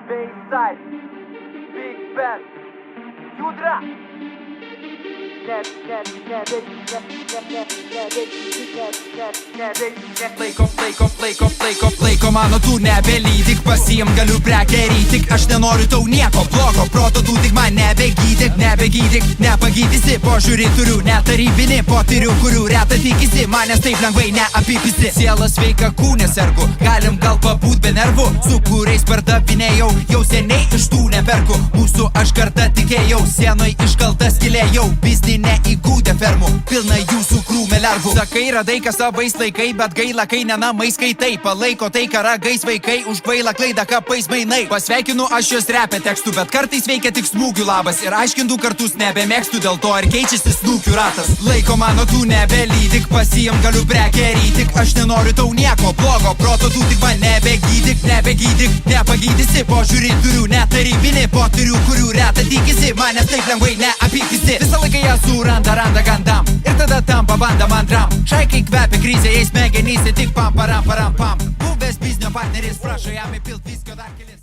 Bayside, Big Ben, Judra. Laiko mano tu nebelydik, pasiim galiu prekerį, tik aš nenoriu tau nieko blogo, proto tu tik man nebegydyk, nepagydysi, požiūrį turiu netarybinį, potyrių, kurių reta tikisi, manęs taip lengvai neapipisi. Siela sveika, kūnė sergu, galim gal pabūt be nervų, su kuriais pardavinėjau, jau seniai iš tų neperku, mūsų aš kartą tikėjau, sienoj iškalta skylėjau, biznį neįgūdė fermų, pilna jūsų krūmė lervų. Sakai, radai kas savais laikai, bet gaila, kai ne namai skaitai, palaiko tai, ką ragais vaikai, už kvailą klaidą kapais mainai. Pasveikinu aš jos repė tekstų, bet kartais veikia tik smūgių labas, ir aiškintų kartus nebemėgstu, dėl to ir keičiasi snūkių ratas. Laiko mano tu nebelydik, pasiim galiu prekerį, tik aš nenoriu tau nieko blogo, proto tu tik man nebegydyk, nepagydysi, požiūrį turiu netarybinį, potyrių, kurių reta tikisi, manęs taip lengvai neapykisi. Visą laiką ją suranda gandam, ir tada tampa banda mandram. Šaikai kvepia krizė, jais smegenyse tik pam. Buvęs biznio partneris, prašo jam įpilt viskio dar kelis.